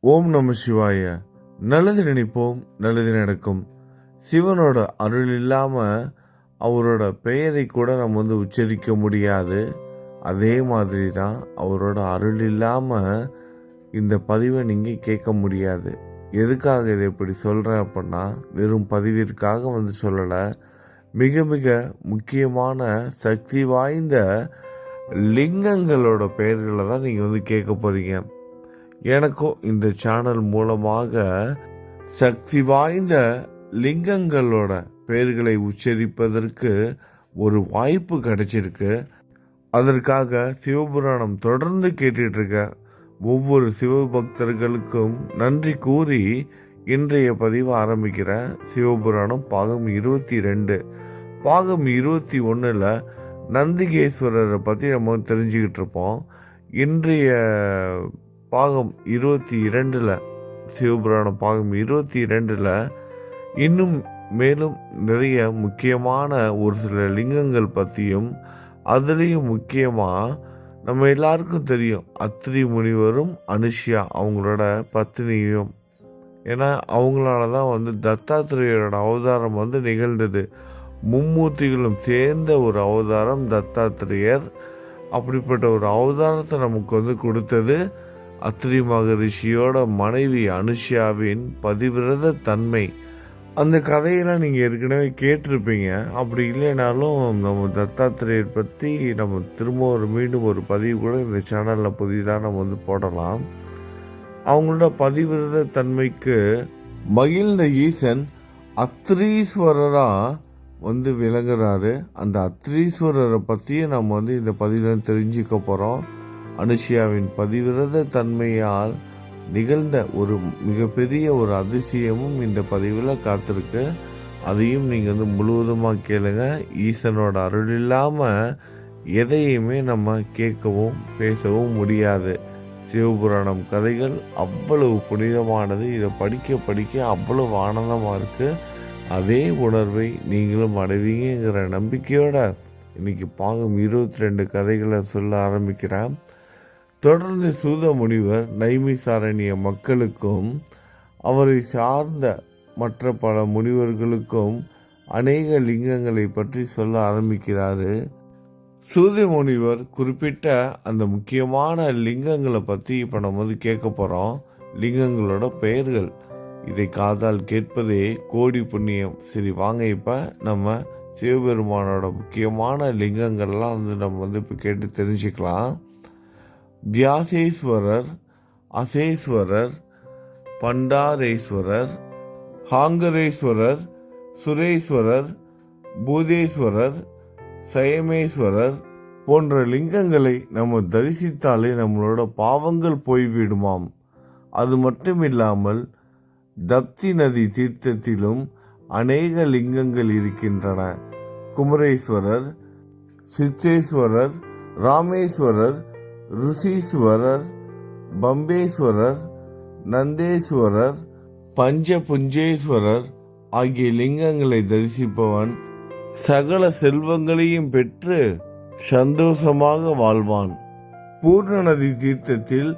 ஓம் நம சிவாய. நல்லது நினைப்போம், நல்லது நடக்கும். சிவனோட அருள் இல்லாமல் அவரோட பெயரை கூட நம்ம உச்சரிக்க முடியாது. அதே மாதிரி தான் அவரோட அருள் இல்லாமல் இந்த பதிவை நீங்கள் கேட்க முடியாது. எதுக்காக இதை இப்படி சொல்கிறேன் அப்படின்னா, வெறும் பதிவிற்காக சொல்லலை. மிக மிக முக்கியமான சக்தி வாய்ந்த லிங்கங்களோட பெயர்களை தான் நீங்கள் கேட்க போகிறீங்க. எனக்கும் இந்த சேனல் மூலமாக சக்தி வாய்ந்த லிங்கங்களோட பெயர்களை உச்சரிப்பதற்கு ஒரு வாய்ப்பு கிடைச்சிருக்கு. அதற்காக சிவபுராணம் தொடர்ந்து கேட்டுட்ருக்க ஒவ்வொரு சிவபக்தர்களுக்கும் நன்றி கூறி இன்றைய பதிவு ஆரம்பிக்கிற சிவபுராணம் பாகம் 22. பாகம் 21ல் நந்திகேஸ்வரரை பற்றி நம்ம தெரிஞ்சுக்கிட்டு இருப்போம். இன்றைய பாகம் 22ல் சிவபுராணம் பாகம் 22ல் இன்னும் மேலும் நிறைய முக்கியமான ஒரு சில லிங்கங்கள் பற்றியும், அதுலேயும் முக்கியமாக நம்ம எல்லாருக்கும் தெரியும் அத்ரி முனிவரும் அனுஷ்யா அவங்களோட பத்னியும். ஏன்னா அவங்களால தான் தத்தாத்திரேயரோட அவதாரம் நிகழ்ந்தது. மும்மூர்த்திகளும் சேர்ந்த ஒரு அவதாரம் தத்தாத்திரேயர். அப்படிப்பட்ட ஒரு அவதாரத்தை நமக்கு கொடுத்தது அத்ரி மகரிஷியோட மனைவி அனுஷ்யாவின் பதிவிரத தன்மை. அந்த கதையெல்லாம் நீங்கள் ஏற்கனவே கேட்டிருப்பீங்க. அப்படி இல்லைனாலும் நம்ம தத்தாத்திரேயர் பற்றி நம்ம திரும்ப மீண்டும் ஒரு பதிவு கூட இந்த சேனலில் புதிதாக நம்ம போடலாம். அவங்களோட பதிவிரத தன்மைக்கு மகிழ்ந்த ஈசன் அத்ரீஸ்வரராக விளங்குறாரு. அந்த அத்ரீஸ்வரரை பற்றியே நம்ம இந்த பதிவில் தெரிஞ்சுக்க போகிறோம். அனுஷ்யாவின் பதிவிரத தன்மையால் நிகழ்ந்த ஒரு மிகப்பெரிய ஒரு அதிசயமும் இந்த பதிவில் காத்திருக்கு. அதையும் நீங்கள் முழுவதுமாக கேளுங்க. ஈசனோட அருள் இல்லாமல் எதையுமே நம்ம கேட்கவும் பேசவும் முடியாது. சிவபுராணம் கதைகள் அவ்வளவு புனிதமானது. இதை படிக்க படிக்க அவ்வளவு ஆனந்தமாக இருக்குது. அதே உணர்வை நீங்களும் அடைவீங்கிற நம்பிக்கையோட இன்னைக்கு பாகம் 22 கதைகளை சொல்ல ஆரம்பிக்கிறேன். தொடர்ந்து சூத முனிவர் நைமிசாரண்ய மக்களுக்கும் அவரை சார்ந்த மற்ற பல முனிவர்களுக்கும் அநேக லிங்கங்களை பற்றி சொல்ல ஆரம்பிக்கிறாரு. சூத முனிவர் குறிப்பிட்ட அந்த முக்கியமான லிங்கங்களை பற்றி இப்போ நம்ம கேட்க போகிறோம். லிங்கங்களோட பெயர்கள். இதை காதால் கேட்பதே கோடி புண்ணியம். சரி வாங்க, இப்போ நம்ம சிவபெருமானோட முக்கியமான லிங்கங்கள்லாம் நம்ம இப்போ கேட்டு தெரிஞ்சுக்கலாம். வியாசேஸ்வரர், அசேஸ்வரர், பண்டாரேஸ்வரர், ஹாங்கரேஸ்வரர், சுரேஸ்வரர், பூதேஸ்வரர், சயமேஸ்வரர் போன்ற லிங்கங்களை நம்ம தரிசித்தாலே நம்மளோட பாவங்கள் போய்விடுமாம். அது மட்டும் இல்லாமல் தப்தி நதி தீர்த்தத்திலும் அநேக லிங்கங்கள் இருக்கின்றன. குமரேஸ்வரர், சித்தேஸ்வரர், ராமேஸ்வரர், ருஷீஸ்வரர், பம்பேஸ்வரர், நந்தேஸ்வரர், பஞ்சபுஞ்சேஸ்வரர் ஆகிய லிங்கங்களை தரிசிப்பவன் சகல செல்வங்களையும் பெற்று சந்தோஷமாக வாழ்வான். பூர்ண நதி தீர்த்தத்தில்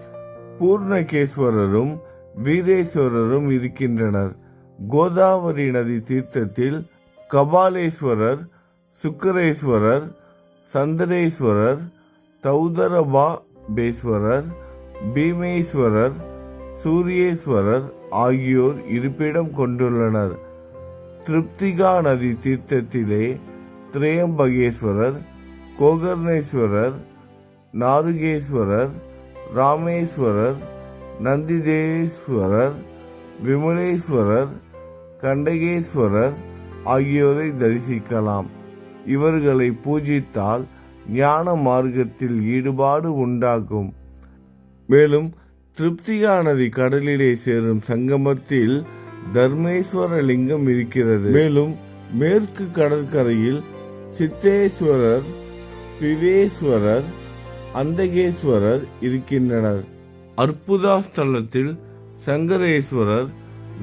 பூர்ணகேஸ்வரரும் வீரேஸ்வரரும் இருக்கின்றனர். கோதாவரி நதி தீர்த்தத்தில் கபாலேஸ்வரர், சுக்கரேஸ்வரர், சந்திரேஸ்வரர், தௌதரபாபேஸ்வரர், பீமேஸ்வரர், சூரியேஸ்வரர் ஆகியோர் இருப்பிடம் கொண்டுள்ளனர். திருப்திகா நதி தீர்த்தத்திலே திரையம்பகேஸ்வரர், கோகர்ணேஸ்வரர், நாருகேஸ்வரர், ராமேஸ்வரர், நந்திதேஸ்வரர், விமலேஸ்வரர், கண்டகேஸ்வரர் ஆகியோரை தரிசிக்கலாம். இவர்களை பூஜித்தால் ஞான மார்க்கத்தில் ஈடுபாடு உண்டாகும். மேலும் திருப்திகா நதி கடலிலே சேரும் சங்கமத்தில் தர்மேஸ்வர லிங்கம் இருக்கிறது. மேலும் மேற்கு கடற்கரையில் சித்தேஸ்வரர், பிவேஸ்வரர், அந்தகேஸ்வரர் இருக்கின்றனர். அற்புதாஸ்தலத்தில் சங்கரேஸ்வரர்,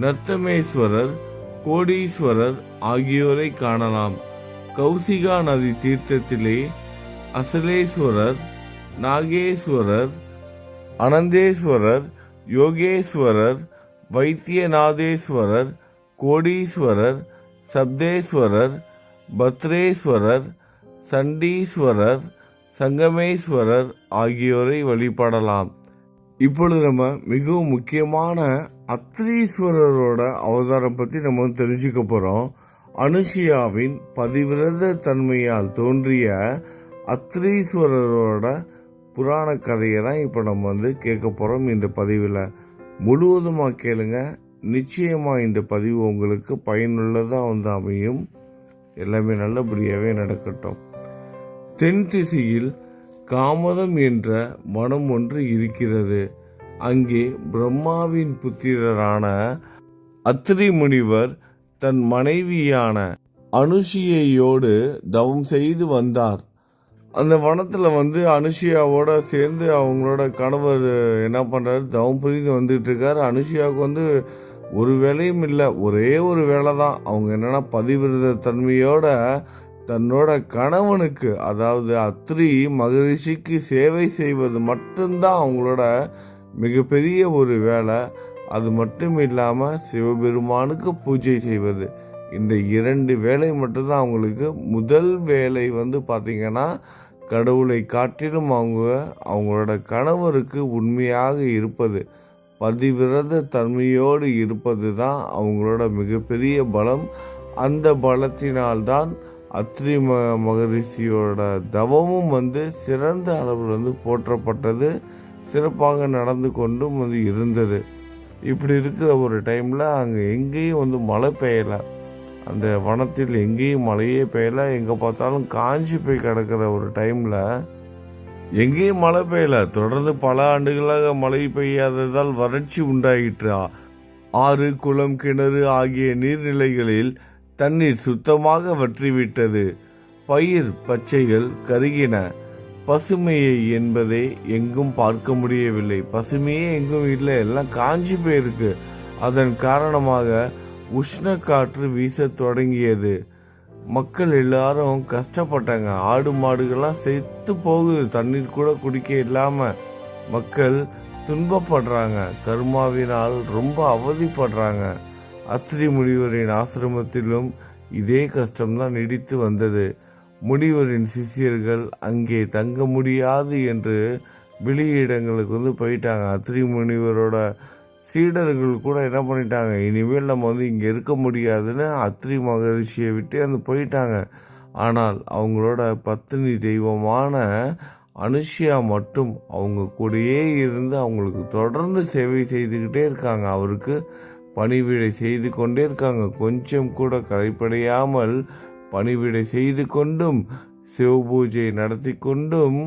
நர்த்தமேஸ்வரர், கோடீஸ்வரர் ஆகியோரை காணலாம். கௌசிகா நதி தீர்த்தத்திலே அசலேஸ்வரர், நாகேஸ்வரர், அனந்தேஸ்வரர், யோகேஸ்வரர், வைத்தியநாதேஸ்வரர், கோடீஸ்வரர், சப்தேஸ்வரர், பத்ரேஸ்வரர், சண்டீஸ்வரர், சங்கமேஸ்வரர் ஆகியோரை வழிபடலாம். இப்பொழுது நம்ம மிகவும் முக்கியமான அத்ரீஸ்வரரோட அவதாரம் பற்றி நம்ம தெரிஞ்சுக்க போகிறோம். அனுஷியாவின் பதிவிரத தன்மையால் தோன்றிய அத்ரீஸ்வரரோட புராண கதையை தான் இப்போ நம்ம கேட்க போகிறோம். இந்த பதிவில் முழுவதுமாக கேளுங்க. நிச்சயமாக இந்த பதிவு உங்களுக்கு பயனுள்ளதாக அமையும். எல்லாமே நல்லபடியாகவே நடக்கட்டும். தென் திசையில் காமதம் என்ற வனம் ஒன்று இருக்கிறது. அங்கே பிரம்மாவின் புத்திரரான அத்ரி முனிவர் தன் மனைவியான அனுஷியையோடு தவம் செய்து வந்தார். அந்த வனத்தில் அனுஷியாவோட சேர்ந்து அவங்களோட கணவர் என்ன பண்ணுறாரு, தவம் புரிந்து வந்துட்டு இருக்காரு. அனுஷியாவுக்கு ஒரு வேலையும் இல்லை, ஒரே ஒரு வேலை தான். அவங்க என்னன்னா பதிவிரத தன்மையோட தன்னோட கணவனுக்கு, அதாவது அத்ரி மகரிஷிக்கு சேவை செய்வது மட்டும்தான் அவங்களோட மிகப்பெரிய ஒரு வேலை. அது மட்டும் இல்லாமல் சிவபெருமானுக்கு பூஜை செய்வது. இந்த 2 வேலை மட்டும்தான் அவங்களுக்கு. முதல் வேலை பார்த்திங்கன்னா கடவுளை காட்டிலும் அவங்களோட கணவருக்கு உண்மையாக இருப்பது, பதிவிரத தன்மையோடு இருப்பது தான் அவங்களோட மிகப்பெரிய பலம். அந்த பலத்தினால்தான் அத்ரி மகரிஷியோட தவமும் சிறந்த அளவில் போற்றப்பட்டது, சிறப்பாக நடந்து கொண்டும் இருந்தது. இப்படி இருக்கிற ஒரு டைமில் அங்கே எங்கேயும் மழை பெய்யலை. அந்த வனத்தில் எங்கேயும் மழையே பெய்யலை. எங்கே பார்த்தாலும் காஞ்சி போய் கிடக்கிற ஒரு டைமில் எங்கேயும் மழை பெய்யலை. தொடர்ந்து பல ஆண்டுகளாக மழை பெய்யாததால் வறட்சி உண்டாயிற்று. ஆறு, குளம், கிணறு ஆகிய நீர்நிலைகளில் தண்ணீர் சுத்தமாக வற்றிவிட்டது. பயிர் பச்சைகள் கருகின. பசுமையை என்பதை எங்கும் பார்க்க முடியவில்லை. பசுமையே எங்கும் இல்லை, எல்லாம் காஞ்சி போயிருக்கு. அதன் காரணமாக உஷ்ண காற்று வீச தொடங்கியது. மக்கள் எல்லாரும் கஷ்டப்பட்டாங்க. ஆடு மாடுகள்லாம் செத்து போகுது, தண்ணீர் கூட குடிக்க இல்லாமல் மக்கள் துன்பப்படுறாங்க. கர்மாவினால் ரொம்ப அவதிப்படுறாங்க. அத்ரி முனிவரின் ஆசிரமத்திலும் இதே கஷ்டம்தான் நீடித்து வந்தது. முனிவரின் சிஷியர்கள் அங்கே தங்க முடியாது என்று வெளியிடங்களுக்கு போயிட்டாங்க. அத்ரி முனிவரோட சீடர்கள் கூட என்ன பண்ணிட்டாங்க, இனிமேல் நம்ம இங்கே இருக்க முடியாதுன்னு அத்ரி மகரிஷியை விட்டு போயிட்டாங்க. ஆனால் அவங்களோட பத்தினி தெய்வமான அனுஷியா மட்டும் அவங்க கூடயே இருந்து அவங்களுக்கு தொடர்ந்து சேவை செய்துக்கிட்டே இருக்காங்க. அவருக்கு பணிவிடை செய்து கொண்டே இருக்காங்க. கொஞ்சம் கூட களைப்படையாமல் பணிவிடை செய்து கொண்டும் சிவபூஜை நடத்தி கொண்டும்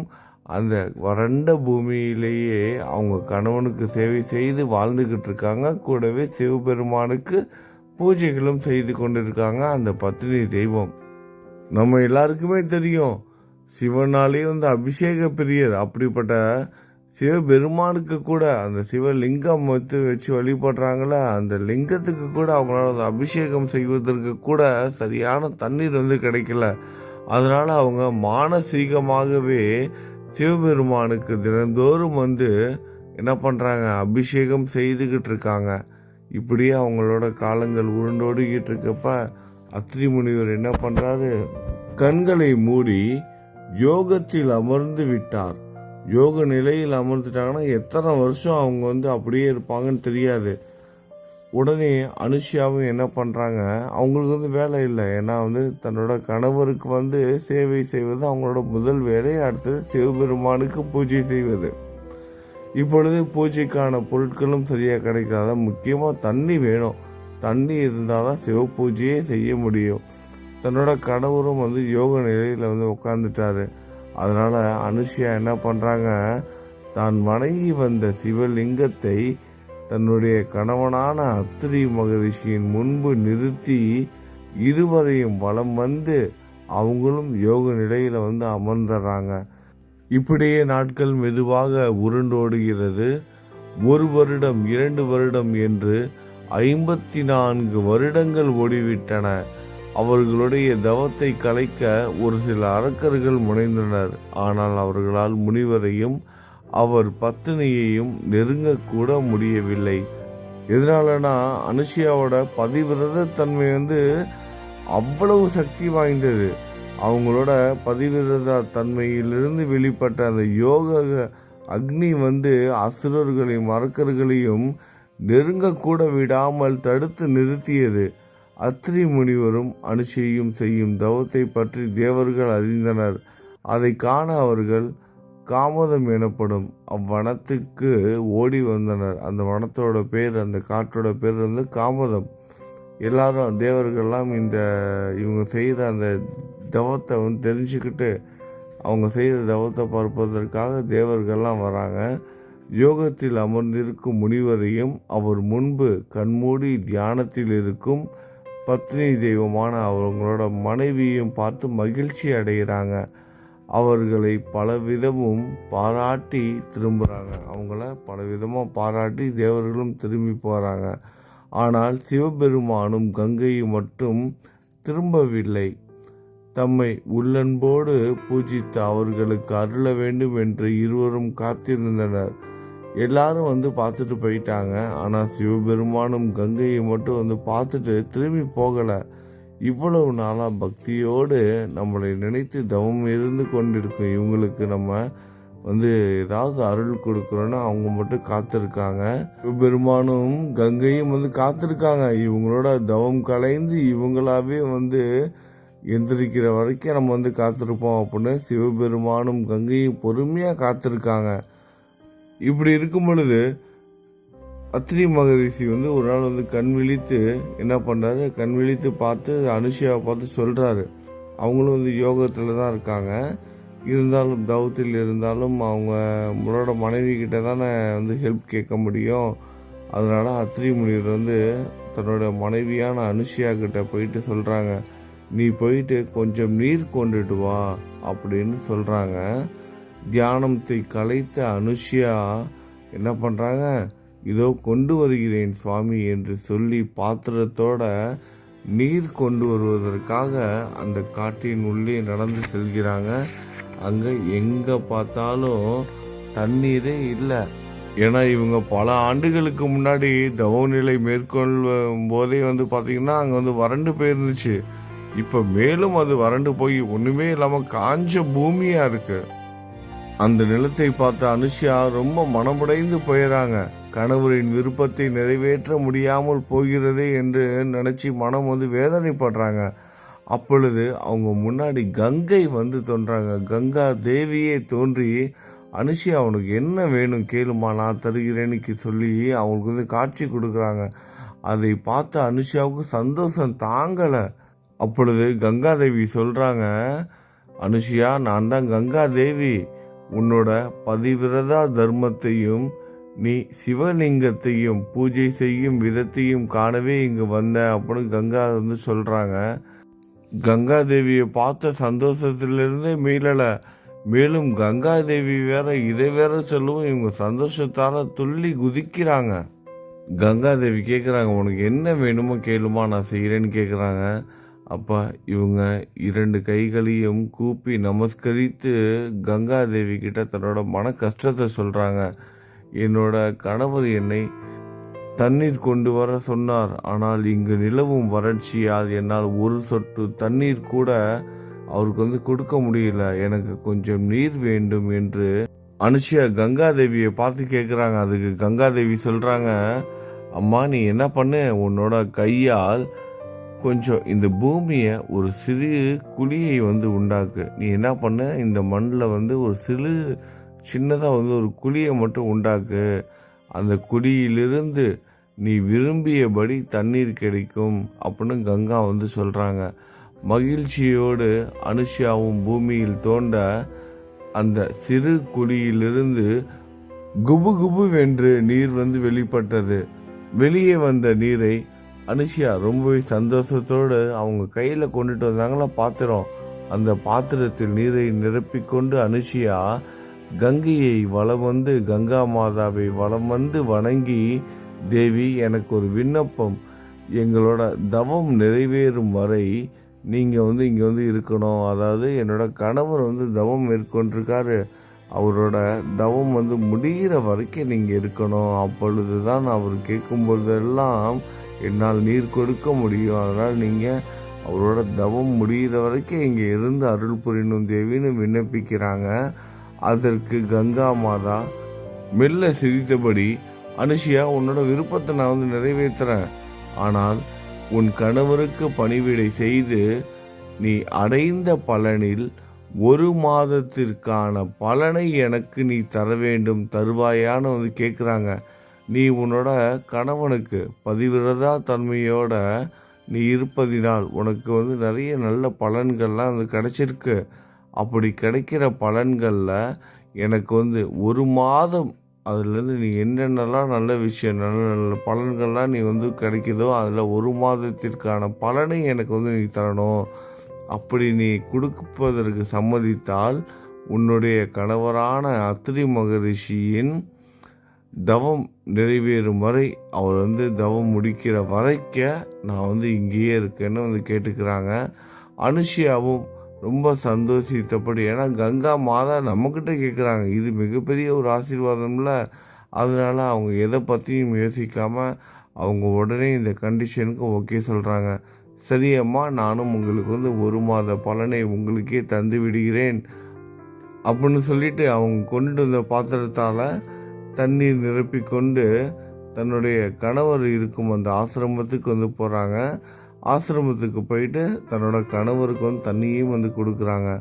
அந்த வறண்ட பூமியிலேயே அவங்க கணவனுக்கு சேவை செய்து வாழ்ந்துக்கிட்டு இருக்காங்க. கூடவே சிவபெருமானுக்கு பூஜைகளும் செய்து கொண்டிருக்காங்க அந்த பத்தினி தெய்வம். நம்ம எல்லாருக்குமே தெரியும், சிவனாலே அபிஷேக பிரியர். அப்படிப்பட்ட சிவபெருமானுக்கு கூட அந்த சிவலிங்கம் வச்சு வழிபடுறாங்கள, அந்த லிங்கத்துக்கு கூட அவங்களால அபிஷேகம் செய்வதற்கு கூட சரியான தண்ணீர் கிடைக்கல. அதனால் அவங்க மானசீகமாகவே சிவபெருமானுக்கு தினந்தோறும் என்ன பண்ணுறாங்க, அபிஷேகம் செய்துக்கிட்டு இருக்காங்க. இப்படியே அவங்களோட காலங்கள் உருண்டோடிக்கிட்டு இருக்கப்ப அத்ரி முனிவர் என்ன பண்ணுறாரு, கண்களை மூடி யோகத்தில் அமர்ந்து விட்டார். யோக நிலையில் அமர்ந்துட்டாங்கன்னா எத்தனை வருஷம் அவங்க அப்படியே இருப்பாங்கன்னு தெரியாது. உடனே அனுஷியாவும் என்ன பண்ணுறாங்க, அவங்களுக்கு வேலை இல்லை. ஏன்னா தன்னோட கணவருக்கு சேவை செய்வது அவங்களோட முதல் வேலை. அடுத்தது சிவபெருமானுக்கு பூஜை செய்வது. இப்பொழுது பூஜைக்கான பொருட்களும் சரியாக கிடைக்காத. முக்கியமாக தண்ணி வேணும். தண்ணி இருந்தால் தான் சிவ பூஜையே செய்ய முடியும். தன்னோட கணவரும் யோக நிலையில் உட்காந்துட்டாரு. அதனால் அனுஷியா என்ன பண்ணுறாங்க, தான் வணங்கி வந்த சிவலிங்கத்தை தன்னுடைய கணவனான அத்ரி மகரிஷியின் முன்பு நிறுத்தி இருவரையும் வலம் அவங்களும் யோக நிலையில் அமர்ந்துடுறாங்க. இப்படியே நாட்கள் மெதுவாக உருண்டோடுகிறது. 1 வருடம் 2 வருடம் என்று 54 வருடங்கள் ஓடிவிட்டன. அவர்களுடைய தவத்தை கலைக்க ஒரு சில அரக்கர்கள் முனைந்தனர். ஆனால் அவர்களால் முனிவரையும் அவர் பத்தினியையும் நெருங்கக்கூட முடியவில்லை. எதனாலனா அனுஷியாவோட பதிவிரத தன்மை அவ்வளவு சக்தி வாய்ந்தது. அவங்களோட பதிவிரத தன்மையிலிருந்து வெளிப்பட்ட அந்த யோக அக்னி அசுரர்களையும் அரக்கர்களையும் நெருங்கக்கூட விடாமல் தடுத்து நிறுத்தியது. அத்ரி முனிவரும் அனுஷியும் செய்யும் தவத்தை பற்றி தேவர்கள் அறிந்தனர். அதை காண அவர்கள் காமதம் எனப்படும் அவ்வனத்துக்கு ஓடி வந்தனர். அந்த வனத்தோட பேர், அந்த காற்றோட பேர் காமதம். தேவர்கள்லாம் இவங்க செய்கிற அந்த தவத்தை தெரிஞ்சுக்கிட்டு அவங்க செய்கிற தவத்தை பார்ப்பதற்காக தேவர்கள்லாம் வராங்க. யோகத்தில் அமர்ந்திருக்கும் முனிவரையும் அவர் முன்பு கண்மூடி தியானத்தில் இருக்கும் பத்னி தெய்வமான அவங்களோட மனைவியையும் பார்த்து மகிழ்ச்சி அடைகிறாங்க. அவர்களை பலவிதமும் பாராட்டி திரும்புகிறாங்க. அவங்கள பலவிதமாக பாராட்டி தேவர்களும் திரும்பி போகிறாங்க. ஆனால் சிவபெருமானும் கங்கையும் மட்டும் திரும்பவில்லை. தம்மை உள்ளன்போடு பூஜித்து அவர்களுக்கு அருள வேண்டும் என்று இருவரும் காத்திருந்தனர். எல்லாரும் பார்த்துட்டு போயிட்டாங்க. ஆனால் சிவபெருமானும் கங்கையை மட்டும் பார்த்துட்டு திரும்பி போகலை. இவ்வளவு நாளாக பக்தியோடு நம்மளை நினைத்து தவம் இருந்து கொண்டிருக்கும் இவங்களுக்கு நம்ம ஏதாவது அருள் கொடுக்குறோன்னு அவங்க மட்டும் காத்திருக்காங்க. சிவபெருமானும் கங்கையும் காத்திருக்காங்க. இவங்களோட தவம் கலைந்து இவங்களாவே எந்திரிக்கிற வரைக்கும் நம்ம காத்திருப்போம் அப்படின்னு சிவபெருமானும் கங்கையும் பொறுமையாக காத்திருக்காங்க. இப்படி இருக்கும் பொழுது அத்ரி மகரிஷி ஒரு நாள் கண் விழித்து என்ன பண்ணுறாரு, கண் விழித்து பார்த்து அனுஷியாவை பார்த்து சொல்கிறாரு. அவங்களும் யோகத்தில் தான் இருக்காங்க. இருந்தாலும் தவத்தில் இருந்தாலும் அவங்களோட மனைவி கிட்ட தானே ஹெல்ப் கேட்க முடியும். அதனால் அத்ரி முனிவர் தன்னோட மனைவியான அனுஷியா கிட்ட போயிட்டு சொல்கிறாங்க, நீ போயிட்டு கொஞ்சம் நீர் கொண்டுட்டு வா அப்படின்னு சொல்கிறாங்க. தியானத்தை கலைத்த அனுஷியா என்ன பண்ணுறாங்க, இதோ கொண்டு வருகிறேன் சுவாமி என்று சொல்லி பாத்திரத்தோட நீர் கொண்டு வருவதற்காக அந்த காட்டின் உள்ளே நடந்து செல்கிறாங்க. அங்கே எங்கே பார்த்தாலும் தண்ணீரே இல்லை. ஏன்னா இவங்க பல ஆண்டுகளுக்கு முன்னாடி தவநிலை மேற்கொள்ளும் போதே பார்த்திங்கன்னா அங்கே வறண்டு போயிருந்துச்சு. இப்போ மேலும் அது வறண்டு போய் ஒன்றுமே இல்லாமல் காஞ்ச பூமியாக இருக்கு. அந்த நிலத்தை பார்த்த அனுஷியா ரொம்ப மனமுடைந்து போயிடறாங்க. கணவரின் விருப்பத்தை நிறைவேற்ற முடியாமல் போகிறதே என்று நினச்சி மனம் வேதனைப்படுறாங்க. அப்பொழுது அவங்க முன்னாடி கங்கை தோன்றாங்க. கங்கா தேவியே தோன்றி, அனுஷியா அவனுக்கு என்ன வேணும் கேளுமா, நான் தருகிறேன்னு சொல்லி அவங்களுக்கு காட்சி கொடுக்குறாங்க. அதை பார்த்த அனுஷியாவுக்கு சந்தோஷம் தாங்கலை. அப்பொழுது கங்காதேவி சொல்கிறாங்க, அனுஷியா நான் தான் கங்காதேவி, உன்னோட பதிவிரதா தர்மத்தையும் நீ சிவலிங்கத்தையும் பூஜை செய்யும் விதத்தையும் காணவே இங்கே வந்த அப்படின்னு கங்கா சொல்கிறாங்க. கங்காதேவியை பார்த்த சந்தோஷத்திலிருந்தே மீளலை. மேலும் கங்காதேவி இதை வேற சொல்லவும் இவங்க சந்தோஷத்தால் துள்ளி குதிக்கிறாங்க. கங்காதேவி கேட்குறாங்க, உனக்கு என்ன வேணுமோ கேளுமா, நான் செய்கிறேன்னு கேட்குறாங்க. அப்போ இவங்க 2 கைகளையும் கூப்பி நமஸ்கரித்து கங்காதேவி கிட்ட தன்னோட மன கஷ்டத்தை சொல்கிறாங்க. என்னோட கணவர் என்னை தண்ணீர் கொண்டு வர சொன்னார். ஆனால் இங்கு நிலவும் வறட்சியால் என்னால் ஒரு சொட்டு தண்ணீர் கூட அவருக்கு கொடுக்க முடியல. எனக்கு கொஞ்சம் நீர் வேண்டும் என்று அனுஷியா கங்காதேவியை பார்த்து கேட்குறாங்க. அதுக்கு கங்காதேவி சொல்கிறாங்க, அம்மா நீ என்ன பண்ணு, உன்னோட கையால் கொஞ்சம் இந்த பூமியை ஒரு சிறு குழியை உண்டாக்கு. நீ என்ன பண்ண, இந்த மண்ணில் ஒரு சின்னதாக ஒரு குழியை மட்டும் உண்டாக்கு. அந்த குழியிலிருந்து நீ விரும்பியபடி தண்ணீர் கிடைக்கும் அப்படின்னு கங்கா சொல்கிறாங்க. மகிழ்ச்சியோடு அனுஷியாவும் பூமியில் தோண்ட அந்த சிறு குழியிலிருந்து குபு குபுவென்று நீர் வெளிப்பட்டது. வெளியே வந்த நீரை அனுஷியா ரொம்பவே சந்தோஷத்தோடு அவங்க கையில் கொண்டுட்டு வந்தாங்களா பாத்திரம், அந்த பாத்திரத்தில் நீரை நிரப்பிக்கொண்டு அனுஷியா கங்கையை வலம் கங்கா மாதாவை வலம் வணங்கி, தேவி எனக்கு ஒரு விண்ணப்பம், எங்களோட தவம் நிறைவேறும் வரை நீங்கள் இங்கே இருக்கணும். அதாவது என்னோட கணவர் தவம் மேற்கொண்டிருக்காரு, அவரோட தவம் முடிகிற வரைக்கும் நீங்கள் இருக்கணும். அப்பொழுது தான் அவர் கேட்கும் பொழுதெல்லாம் என்னால் நீர் கொடுக்க முடியும். அதனால் நீங்கள் அவரோட தவம் முடிகிற வரைக்கும் இங்கே இருந்து அருள் புரியணும் தேவின்னு விண்ணப்பிக்கிறாங்க. அதற்கு கங்கா மாதா மெல்ல சிரித்தபடி, அனுஷியா, உன்னோட விருப்பத்தை நான் நிறைவேற்றுறேன். ஆனால் உன் கணவருக்கு பணிவிடை செய்து நீ அடைந்த பலனில் 1 மாதத்திற்கான பலனை எனக்கு நீ தர வேண்டும், தருவாயான்னு கேட்குறாங்க. நீ உன்னோட கணவனுக்கு பதிவிரதா தன்மையோட நீ இருப்பதினால் உனக்கு நிறைய நல்ல பலன்கள்லாம் கிடைச்சிருக்கு. அப்படி கிடைக்கிற பலன்களில் எனக்கு 1 மாதம் அதுலேருந்து நீ என்னென்னலாம் நல்ல விஷயம், நல்ல நல்ல பலன்கள்லாம் நீ கிடைக்குதோ அதில் 1 மாதத்திற்கான பலனை எனக்கு நீ தரணும். அப்படி நீ கொடுப்பதற்கு சம்மதித்தால் உன்னுடைய கணவரான அத்ரி மகரிஷியின் தவம் நிறைவேறும் வரை, அவர் தவம் முடிக்கிற வரைக்க நான் இங்கேயே இருக்கேன்னு கேட்டுக்கிறாங்க. அனுஷியாவும் ரொம்ப சந்தோஷித்தபடி, ஏன்னா கங்கா மாதா நம்மக்கிட்ட கேட்குறாங்க, இது மிகப்பெரிய ஒரு ஆசீர்வாதம்ல. அதனால அவங்க எதை பற்றியும் யோசிக்காமல் அவங்க உடனே இந்த கண்டிஷனுக்கு ஓகே சொல்கிறாங்க. சரி அம்மா, நானும் உங்களுக்கு 1 மாத பலனை உங்களுக்கே தந்து விடுகிறேன் அப்படின்னு சொல்லிட்டு அவங்க கொண்டு வந்த பாத்திரத்தால் தண்ணீர் நிரப்பி கொண்டு தன்னுடைய கணவர் இருக்கும் அந்த ஆசிரமத்துக்கு போகிறாங்க. ஆசிரமத்துக்கு போயிட்டு தன்னோட கணவருக்கு தண்ணியும் கொடுக்குறாங்க.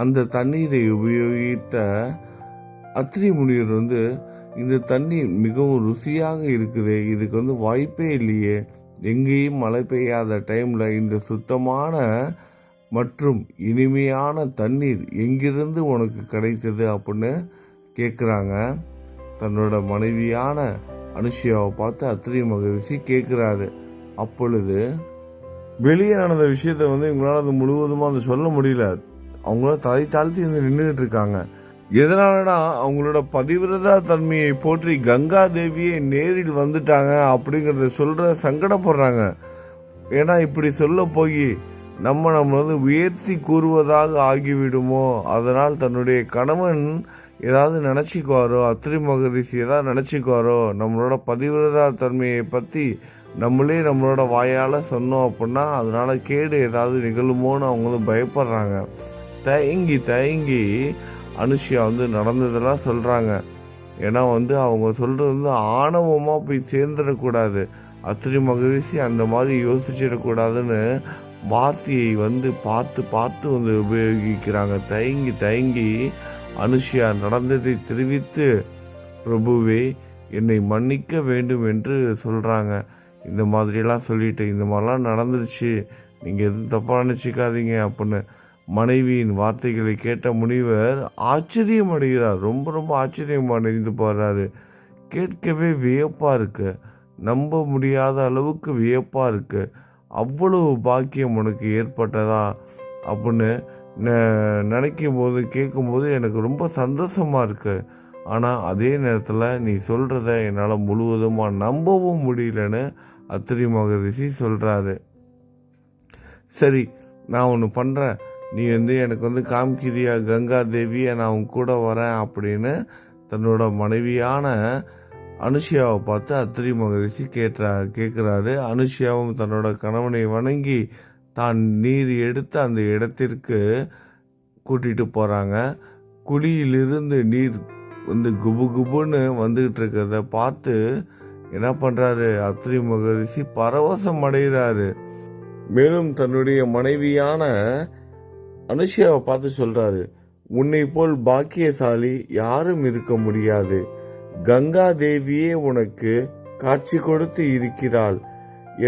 அந்த தண்ணீரை உபயோகித்த அத்ரி முனிவர் இந்த தண்ணீர் மிகவும் ருசியாக இருக்குது, இதுக்கு வாய்ப்பே இல்லையே, எங்கேயும் மழை பெய்யாத டைமில் இந்த சுத்தமான மற்றும் இனிமையான தண்ணீர் எங்கிருந்து உனக்கு கிடைத்தது அப்படின்னு கேட்குறாங்க. தன்னோட மனைவியான அனுஷியாவை பார்த்து அத்ரி மகரிஷி கேட்குறாரு. அப்பொழுது வெளியே நடந்த விஷயத்த இவங்களால முழுவதுமாக சொல்ல முடியல. அவங்கள தலை தாழ்த்தி நின்றுட்டு இருக்காங்க. எதனாலனா அவங்களோட பதிவிரதா தன்மையை போற்றி கங்கா தேவியே நேரில் வந்துட்டாங்க அப்படிங்கிறத சொல்ற சங்கடப்படுறாங்க. ஏன்னா இப்படி சொல்ல போய் நம்ம உயர்த்தி கூறுவதாக ஆகிவிடுமோ, அதனால் தன்னுடைய கணவன் ஏதாவது நினச்சிக்குவாரோ, அத்ரி மகரிஷி ஏதாவது நினச்சிக்குவாரோ, நம்மளோட பதிவிரதா தன்மையை பற்றி நம்மளோட வாயால் சொன்னோம் அப்படின்னா அதனால கேடு ஏதாவது நிகழுமோன்னு அவங்க பயப்படுறாங்க. தயங்கி அனுஷியா நடந்ததெல்லாம் சொல்கிறாங்க. ஏன்னா அவங்க சொல்கிறது ஆணவமாக போய் சேர்ந்துடக்கூடாது, அத்ரி மகரிஷி அந்த மாதிரி யோசிச்சிடக்கூடாதுன்னு வார்த்தையை பார்த்து உபயோகிக்கிறாங்க. தயங்கி அனுஷியா நடந்ததை தெரிவித்து, பிரபுவே என்னை மன்னிக்க வேண்டும் என்று சொல்கிறாங்க. இந்த மாதிரிலாம் சொல்லிட்டு, இந்த மாதிரிலாம் நடந்துருச்சு, நீங்கள் எதுவும் தப்பாக நினச்சிக்காதீங்க அப்படின்னு மனைவியின் வார்த்தைகளை கேட்ட முனிவர் ஆச்சரியம் அடைகிறார். ரொம்ப ஆச்சரியம் அடைந்து போகிறாரு. கேட்கவே வியப்பாக இருக்கு, நம்ப முடியாத அளவுக்கு வியப்பாக இருக்கு. அவ்வளவு பாக்கியம் உனக்கு ஏற்பட்டதா அப்படின்னு நினைக்கும் போது கேட்கும்போது எனக்கு ரொம்ப சந்தோஷமாக இருக்கு. ஆனால் அதே நேரத்தில் நீ சொல்கிறத என்னால் முழுவதுமாக நம்பவும் முடியலன்னு அத்ரி மகரிஷி சொல்கிறாரு. சரி, நான் ஒன்று பண்ணுறேன், நீ எனக்கு காமிக்கிறியா கங்கா தேவியை, நான் உன் கூட வரேன் அப்படின்னு தன்னோட மனைவியான அனுஷியாவை பார்த்து அத்ரி மகரிஷி கேட்குறாரு. அனுஷியாவும் தன்னோட கணவனை வணங்கி தான் நீர் எடுத்து அந்த இடத்திற்கு கூட்டிகிட்டு போகிறாங்க. குழியிலிருந்து நீர் குபு குபுன்னு வந்துக்கிட்டு இருக்கிறத பார்த்து என்ன பண்ணுறாரு அத்ரி மகரிஷி, பரவசம் அடைகிறாரு. மேலும் தன்னுடைய மனைவியான அனுஷியாவை பார்த்து சொல்கிறாரு, உன்னை போல் பாக்கியசாலி யாரும் இருக்க முடியாது, கங்கா தேவியே உனக்கு காட்சி கொடுத்து இருக்கிறாள்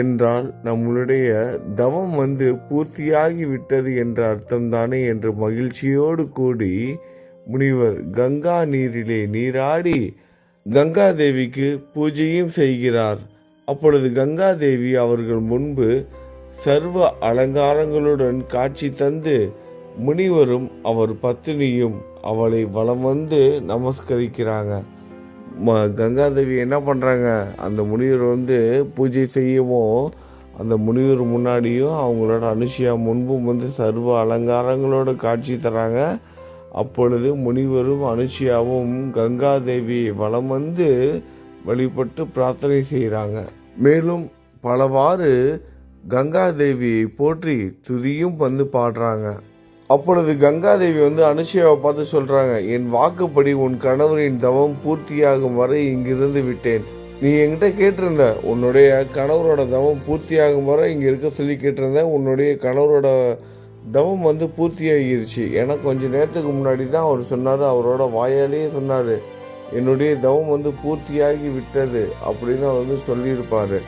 என்றால் நம்மளுடைய தவம் பூர்த்தியாகி விட்டது என்ற அர்த்தம்தானே என்று மகிழ்ச்சியோடு கூடி முனிவர் கங்கா நீரிலே நீராடி கங்கா தேவிக்கு பூஜையும் செய்கிறார். அப்பொழுது கங்கா தேவி அவர்கள் முன்பு சர்வ அலங்காரங்களுடன் காட்சி தந்து முனிவரும் அவர் பத்தினியும் அவளை வலம் நமஸ்கரிக்கிறாங்க. கங்காதேவி என்ன பண்ணுறாங்க, அந்த முனிவர் பூஜை செய்யவும் அந்த முனிவர் முன்னாடியும் அவங்களோட அனுஷியா முன்பும் சர்வ அலங்காரங்களோட காட்சி தராங்க. அப்பொழுது முனிவரும் அனுஷியாவும் கங்காதேவியை வலம் வந்து வழிபட்டு பிரார்த்தனை செய்கிறாங்க. மேலும் பலவாறு கங்காதேவியை போற்றி துதியும் வந்து பாடுறாங்க. அப்பொழுது கங்காதேவி வந்து அனுஷியாவை பார்த்து சொல்றாங்க, என் வாக்குப்படி உன் கணவரின் தவம் பூர்த்தியாகும் வரை இங்கிருந்து விட்டேன். நீ என்கிட்ட கேட்டிருந்த உன்னுடைய கணவரோட தவம் பூர்த்தியாகும் வரை இங்க இருக்க சொல்லி கேட்டிருந்த. உன்னுடைய கணவரோட தவம் வந்து பூர்த்தியாகிருச்சு. ஏன்னா கொஞ்ச நேரத்துக்கு முன்னாடி தான் அவர் சொன்னார், அவரோட வாயாலேயே சொன்னார், என்னுடைய தவம் வந்து பூர்த்தியாகி விட்டது அப்படின்னு அவர் வந்து சொல்லியிருப்பார்.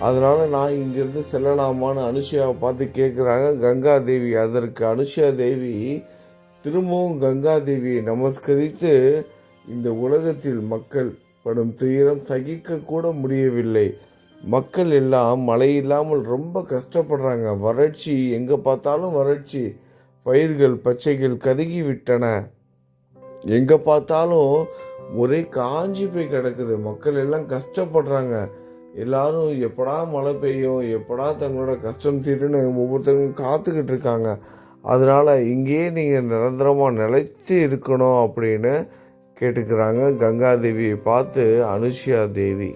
அதனால நான் இங்கிருந்து செல்லலாமான்னு அனுஷியாவை பார்த்து கேட்குறாங்க கங்காதேவி. அதற்கு அனுஷியா தேவி திரும்பவும் கங்காதேவியை நமஸ்கரித்து, இந்த உலகத்தில் மக்கள் படும் துயரம் சகிக்க கூட முடியவில்லை. மக்கள் எல்லாம் மழை இல்லாமல் ரொம்ப கஷ்டப்படுறாங்க. வறட்சி, எங்கே பார்த்தாலும் வறட்சி. பயிர்கள் பச்சைகள் கருகி விட்டன. எங்கே பார்த்தாலும் ஒரே காஞ்சி போய் கிடக்குது. மக்கள் எல்லாம் கஷ்டப்படுறாங்க. எல்லாரும் எப்படா மழை பெய்யும், எப்படா தங்களோட கஷ்டம் தீருன்னு ஒவ்வொருத்தரும் காத்துக்கிட்டு இருக்காங்க. அதனால இங்கேயே நீங்கள் நிரந்தரமாக நிலைத்து இருக்கணும் அப்படின்னு கேட்டுக்கிறாங்க கங்காதேவியை பார்த்து அனுஷியா தேவி.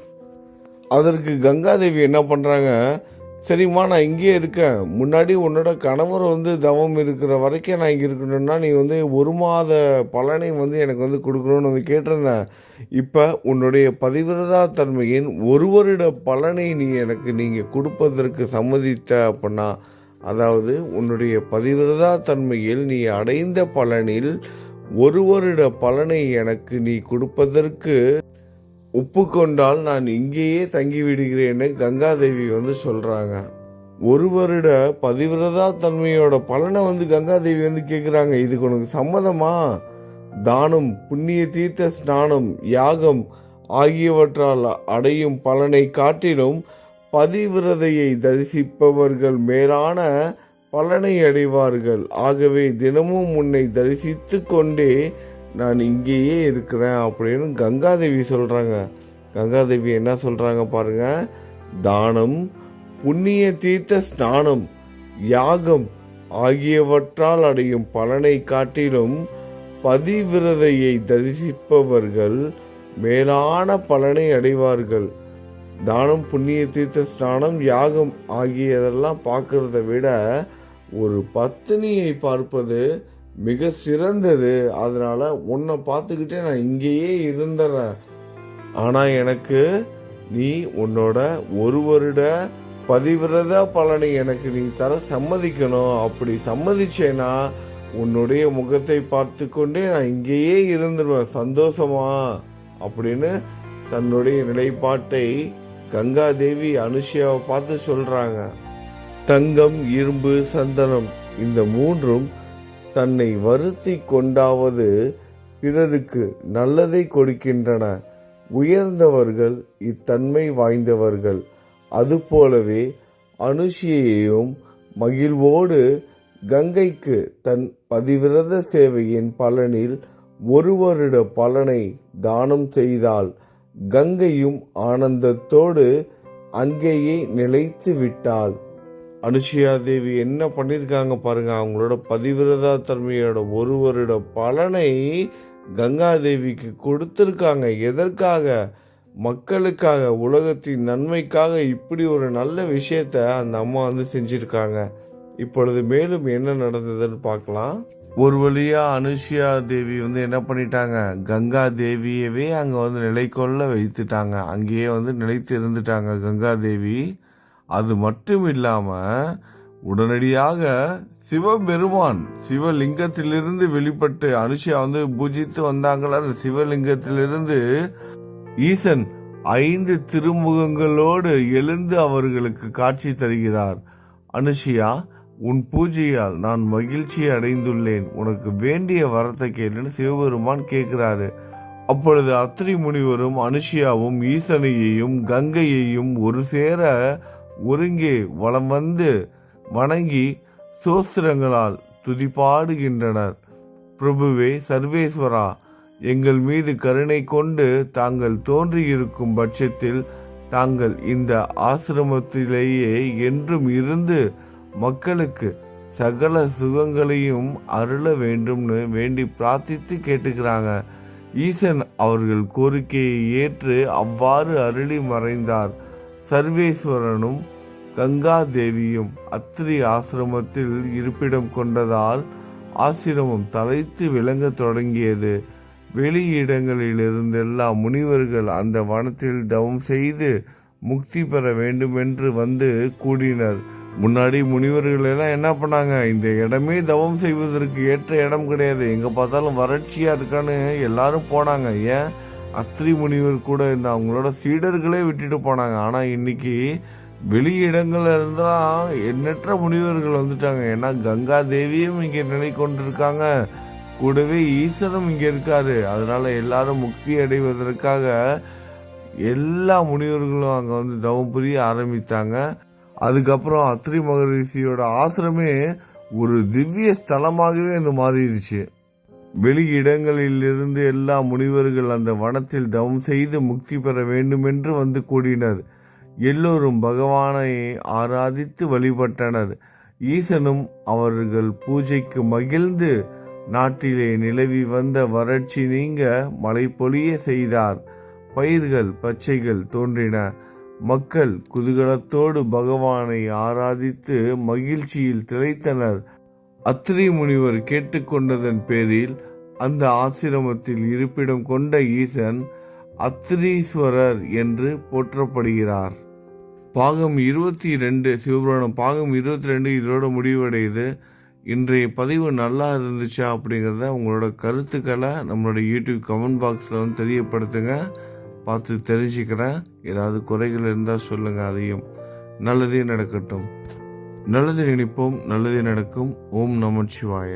அதற்கு கங்காதேவி என்ன பண்ணுறாங்க, சரிம்மா நான் இங்கேயே இருக்கேன். முன்னாடி உன்னோட கணவர் வந்து தவம் இருக்கிற வரைக்கும் நான் இங்கே இருக்கணும்னா நீ வந்து 1 மாத பலனை வந்து எனக்கு வந்து கொடுக்கணும்னு வந்து கேட்டிருந்தேன். இப்போ உன்னுடைய பதிவிரதா தன்மையின் 1 வருட பலனை நீங்கள் கொடுப்பதற்கு சம்மதித்த அப்படின்னா, அதாவது உன்னுடைய பதிவிரதா தன்மையில் நீ அடைந்த பலனில் 1 வருட பலனை எனக்கு நீ கொடுப்பதற்கு ஒப்புக்கொண்டால் நான் இங்கேயே தங்கி விடுகிறேன்னு கங்காதேவி வந்து சொல்கிறாங்க. 1 வருட பதிவிரதா தன்மையோட பலனை வந்து கங்காதேவி வந்து கேட்குறாங்க. இதுக்கு உனக்கு சம்மதமா? தானம், புண்ணிய தீர்த்த ஸ்நானம், யாகம் ஆகியவற்றால் அடையும் பலனை காட்டிலும் பதிவிரதையை தரிசிப்பவர்கள் மேலான பலனை அடைவார்கள். ஆகவே தினமும் உன்னை தரிசித்து கொண்டே நான் இங்கேயே இருக்கிறேன் அப்படின்னு கங்காதேவி சொல்கிறாங்க. கங்காதேவி என்ன சொல்கிறாங்க பாருங்க, தானம், புண்ணிய தீர்த்த ஸ்நானம், யாகம் ஆகியவற்றால் அடையும் பலனை காட்டிலும் பதிவிரதையை தரிசிப்பவர்கள் மேலான பலனை அடைவார்கள். தானம், புண்ணிய தீர்த்த ஸ்நானம், யாகம் ஆகியதெல்லாம் பார்க்கறத விட ஒரு பத்தினியை பார்ப்பது மிக சிறந்தது. அதனால உன்னை பார்த்துக்கிட்டே நான் இங்கேயே இருந்துறேன். ஆனால் எனக்கு நீ உன்னோட 1 வருட பதிவிரத பலனை எனக்கு நீ தர சம்மதிக்கணும். அப்படி சம்மதிச்சேன்னா உன்னுடைய முகத்தை பார்த்து கொண்டே நான் இங்கேயே இருந்துருவேன் சந்தோஷமா அப்படின்னு தன்னுடைய நிலைப்பாட்டை கங்காதேவி அனுஷியாவை பார்த்து சொல்றாங்க. தங்கம், இரும்பு, சந்தனம் இந்த 3ம் தன்னை வருத்தி கொண்டாவது பிறருக்கு நல்லதை கொடுக்கின்றன. உயர்ந்தவர்கள் இத்தன்மை வாய்ந்தவர்கள். அதுபோலவே அனுஷியையும் மகிழ்வோடு கங்கைக்கு தன் பதிவிரத சேவையின் பலனில் 1 வருட பலனை தானம் செய்தால் கங்கையும் ஆனந்தத்தோடு அங்கேயே நிலைத்து விட்டாள். அனுஷியா தேவி என்ன பண்ணியிருக்காங்க பாருங்க, அவங்களோட பதிவிரதா தன்மையோட 1 வருட பலனை கங்காதேவிக்கு கொடுத்துருக்காங்க. எதற்காக? மக்களுக்காக, உலகத்தின் நன்மைக்காக இப்படி ஒரு நல்ல விஷயத்த அந்த அம்மா வந்து செஞ்சிருக்காங்க. இப்பொழுது மேலும் என்ன நடந்ததுன்னு பார்க்கலாம். ஒரு வழியா அனுஷியா தேவி வந்து என்ன பண்ணிட்டாங்க, கங்கா தேவியவே அங்க வந்து நிலை கொள்ள வைத்துட்டாங்க. அங்கேயே வந்து நிலைத்து இருந்துட்டாங்க கங்கா தேவி. அது மட்டும் இல்லாம உடனடியாக சிவபெருமான் சிவலிங்கத்திலிருந்து வெளிப்பட்டு அனுஷியா வந்து பூஜித்து வந்தாங்களா, அந்த சிவலிங்கத்திலிருந்து ஈசன் 5 திருமுகங்களோடு எழுந்து அவர்களுக்கு காட்சி தருகிறார். அனுஷியா, உன் பூஜையால் நான் மகிழ்ச்சி அடைந்துள்ளேன். உனக்கு வேண்டிய வரத்தை கேளுன்னு சிவபெருமான் கேட்கிறாரு. அப்பொழுது அத்ரி முனிவரும் அனுஷியாவும் ஈசனையையும் கங்கையையும் ஒரு சேர ஒருங்கே வலம் வந்து வணங்கி சோஸ்திரங்களால் துதிபாடுகின்றனர். பிரபுவே சர்வேஸ்வரா, எங்கள் மீது கருணை கொண்டு தாங்கள் தோன்றியிருக்கும் பட்சத்தில் தாங்கள் இந்த ஆசிரமத்திலேயே என்றும் இருந்து மக்களுக்கு சகல சுகங்களையும் அருள வேண்டும்னு வேண்டி பிரார்த்தித்து கேட்டுக்கிறாங்க. ஈசன் அவர்கள் கோரிக்கையை ஏற்று அவ்வாறு அருளி மறைந்தார். சர்வேஸ்வரனும் கங்கா தேவியும் அத்திரி ஆசிரமத்தில் இருப்பிடம் கொண்டதால் ஆசிரமம் தலைத்து விளங்க தொடங்கியது. வெளியிடங்களிலிருந்தெல்லாம் முனிவர்கள் அந்த வனத்தில் தவம் செய்து முக்தி பெற வேண்டுமென்று வந்து கூடினர். முன்னாடி முனிவர்கள் எல்லாம் என்ன பண்ணாங்க, இந்த இடமே தவம் செய்வதற்கு ஏற்ற இடம் கிடையாது, எங்கே பார்த்தாலும் வறட்சியாக இருக்கான்னு எல்லாரும் போனாங்க. ஏன், அத்திரி முனிவர் கூட இந்த அவங்களோட சீடர்களே விட்டுட்டு போனாங்க. ஆனால் இன்னைக்கு வெளியிடங்கள்ல இருந்தால் எண்ணற்ற முனிவர்கள் வந்துட்டாங்க. ஏன்னா கங்கா தேவியும் இங்கே நிலை கொண்டிருக்காங்க, கூடவே ஈஸ்வரனும் இங்கே இருக்காரு. அதனால எல்லாரும் முக்தி அடைவதற்காக எல்லா முனிவர்களும் அங்கே வந்து தவம் புரிய ஆரம்பித்தாங்க. அதுக்கப்புறம் அத்திரி மகரிஷியோட ஆசிரமே ஒரு திவ்ய ஸ்தலமாகவே அந்த மாறிடுச்சு. வெளியிடங்களிலிருந்து எல்லா முனிவர்கள் அந்த வனத்தில் தவம் செய்து முக்தி பெற வேண்டுமென்று வந்து கூடினர். எல்லோரும் பகவானை ஆராதித்து வழிபட்டனர். ஈசனும் அவர்கள் பூஜைக்கு மகிழ்ந்து நாட்டிலே நிலவி வந்த வறட்சி நீங்க மழை பொழிய செய்தார். பயிர்கள் பச்சைகள் தோன்றின. மக்கள் குதூகலத்தோடு பகவானை ஆராதித்து மகிழ்ச்சியில் திளைத்தனர். அத்திரி முனிவர் கேட்டுக்கொண்டதன் பேரில் அந்த ஆசிரமத்தில் இருப்பிடம் கொண்ட ஈசன் அத்திரீஸ்வரர் என்று போற்றப்படுகிறார். பாகம் 22 சிவபுராணம் பாகம் 22 இதோட முடிவடையுது. இன்றைய பதிவு நல்லா இருந்துச்சா அப்படிங்கிறத உங்களோட கருத்துக்களை நம்மளோட யூடியூப் கமெண்ட் பாக்ஸில் வந்து தெரியப்படுத்துங்க. பார்த்து தெரிஞ்சுக்கிறேன். ஏதாவது குறைகள் இருந்தால் சொல்லுங்கள். அதையும் நல்லதே நடக்கட்டும். நல்லது நினைப்போம், நல்லதே நடக்கும். ஓம் நமச்சிவாய.